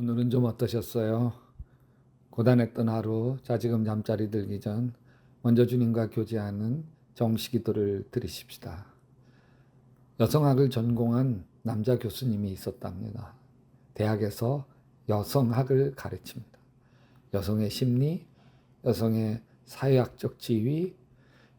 오늘은 좀 어떠셨어요? 고단했던 하루, 자지금 잠자리 들기 전 먼저 주님과 교제하는 정식기도를 드리십시다. 여성학을 전공한 남자 교수님이 있었답니다. 대학에서 여성학을 가르칩니다. 여성의 심리, 여성의 사회학적 지위,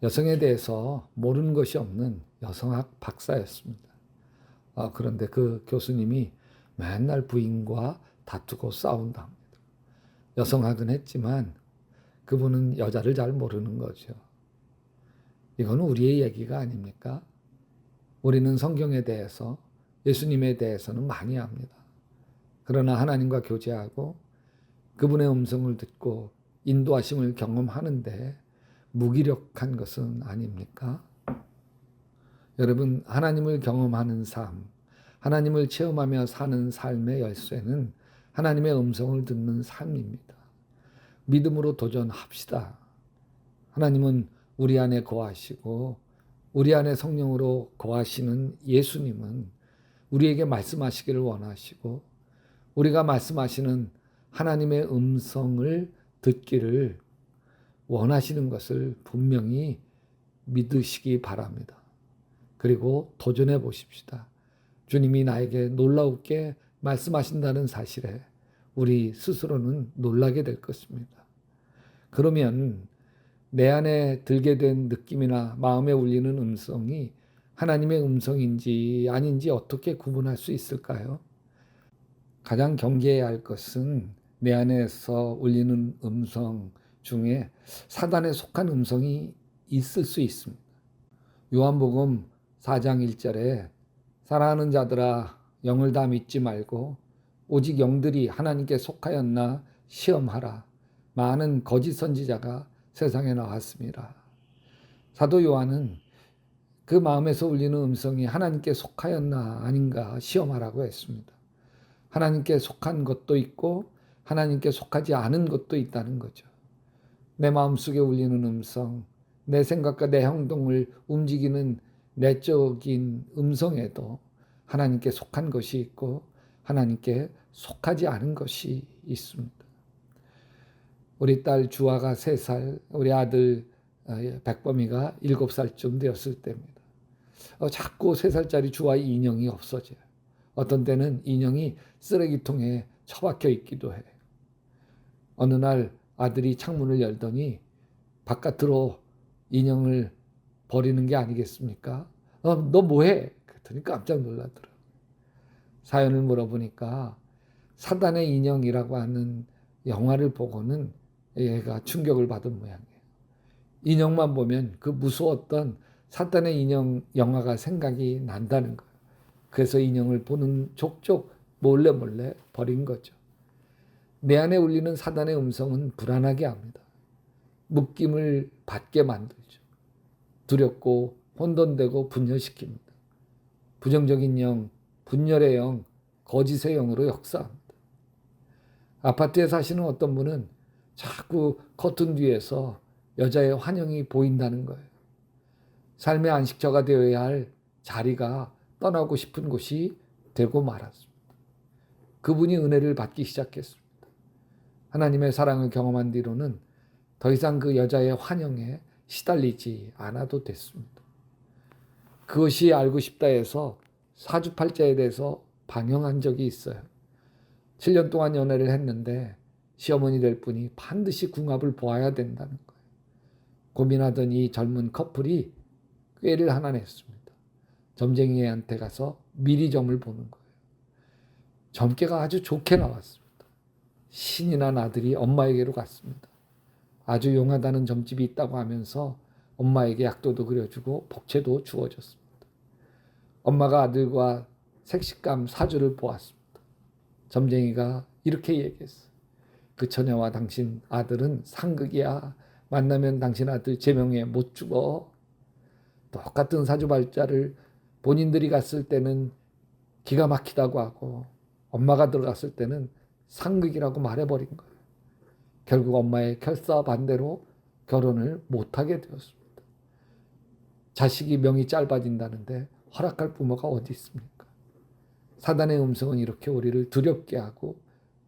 여성에 대해서 모르는 것이 없는 여성학 박사였습니다. 그런데 그 교수님이 맨날 부인과 다투고 싸운다. 여성학은 했지만 그분은 여자를 잘 모르는 거죠. 이건 우리의 얘기가 아닙니까? 우리는 성경에 대해서, 예수님에 대해서는 많이 압니다. 그러나 하나님과 교제하고 그분의 음성을 듣고 인도하심을 경험하는데 무기력한 것은 아닙니까? 여러분, 하나님을 경험하는 삶, 하나님을 체험하며 사는 삶의 열쇠는 하나님의 음성을 듣는 삶입니다. 믿음으로 도전합시다. 하나님은 우리 안에 거하시고 우리 안에 성령으로 거하시는 예수님은 우리에게 말씀하시기를 원하시고 우리가 말씀하시는 하나님의 음성을 듣기를 원하시는 것을 분명히 믿으시기 바랍니다. 그리고 도전해 보십시다. 주님이 나에게 놀라우게 말씀하신다는 사실에 우리 스스로는 놀라게 될 것입니다. 그러면 내 안에 들게 된 느낌이나 마음에 울리는 음성이 하나님의 음성인지 아닌지 어떻게 구분할 수 있을까요? 가장 경계해야 할 것은 내 안에서 울리는 음성 중에 사단에 속한 음성이 있을 수 있습니다. 요한복음 4장 1절에 사랑하는 자들아 영을 다 믿지 말고 오직 영들이 하나님께 속하였나 시험하라. 많은 거짓 선지자가 세상에 나왔습니다. 사도 요한은 그 마음에서 울리는 음성이 하나님께 속하였나 아닌가 시험하라고 했습니다. 하나님께 속한 것도 있고 하나님께 속하지 않은 것도 있다는 거죠. 내 마음속에 울리는 음성, 내 생각과 내 행동을 움직이는 내적인 음성에도 하나님께 속한 것이 있고 하나님께 속하지 않은 것이 있습니다. 우리 딸 주아가 3살, 우리 아들 백범이가 7살쯤 되었을 때입니다. 자꾸 3살짜리 주아 인형이 없어져요. 어떤 때는 인형이 쓰레기통에 처박혀 있기도 해요. 어느 날 아들이 창문을 열더니 바깥으로 인형을 버리는 게 아니겠습니까? 너 뭐해? 그랬더니 깜짝 놀라더라고요. 사연을 물어보니까 사단의 인형이라고 하는 영화를 보고는 얘가 충격을 받은 모양이에요. 인형만 보면 그 무서웠던 사단의 인형 영화가 생각이 난다는 거예요. 그래서 인형을 보는 족족 몰래 버린 거죠. 내 안에 울리는 사단의 음성은 불안하게 합니다. 묶임을 받게 만들죠. 두렵고 혼돈되고 분열시킵니다. 부정적인 영, 분열의 영, 거짓의 영으로 역사합니다. 아파트에 사시는 어떤 분은 자꾸 커튼 뒤에서 여자의 환영이 보인다는 거예요. 삶의 안식처가 되어야 할 자리가 떠나고 싶은 곳이 되고 말았습니다. 그분이 은혜를 받기 시작했습니다. 하나님의 사랑을 경험한 뒤로는 더 이상 그 여자의 환영에 시달리지 않아도 됐습니다. 그것이 알고 싶다 해서 사주팔자에 대해서 방영한 적이 있어요. 7년 동안 연애를 했는데 시어머니 될 분이 반드시 궁합을 보아야 된다는 거예요. 고민하던 이 젊은 커플이 꾀를 하나 냈습니다. 점쟁이한테 가서 미리 점을 보는 거예요. 점괘가 아주 좋게 나왔습니다. 신이 난 아들이 엄마에게로 갔습니다. 아주 용하다는 점집이 있다고 하면서 엄마에게 약도도 그려주고 복채도 주어졌습니다. 엄마가 아들과 색식감 사주를 보았습니다. 점쟁이가 이렇게 얘기했어요. 그 처녀와 당신 아들은 상극이야. 만나면 당신 아들 제명에 못 죽어. 똑같은 사주발자를 본인들이 갔을 때는 기가 막히다고 하고 엄마가 들어갔을 때는 상극이라고 말해버린 거예요. 결국 엄마의 결사반대로 결혼을 못하게 되었습니다. 자식이 명이 짧아진다는데 허락할 부모가 어디 있습니까? 사단의 음성은 이렇게 우리를 두렵게 하고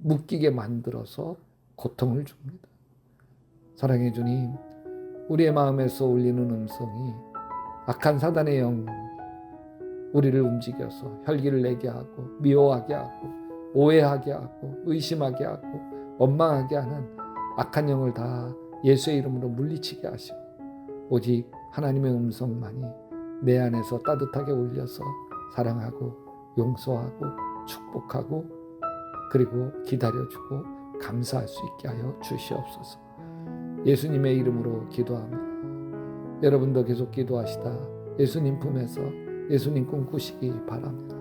묶이게 만들어서 고통을 줍니다. 사랑해 주님, 우리의 마음에서 울리는 음성이 악한 사단의 영, 우리를 움직여서 혈기를 내게 하고 미워하게 하고 오해하게 하고 의심하게 하고 원망하게 하는 악한 영을 다 예수의 이름으로 물리치게 하시고 오직 하나님의 음성만이 내 안에서 따뜻하게 울려서 사랑하고 용서하고 축복하고 그리고 기다려주고 감사할 수 있게 하여 주시옵소서. 예수님의 이름으로 기도합니다. 여러분도 계속 기도하시다 예수님 품에서 예수님 꿈꾸시기 바랍니다.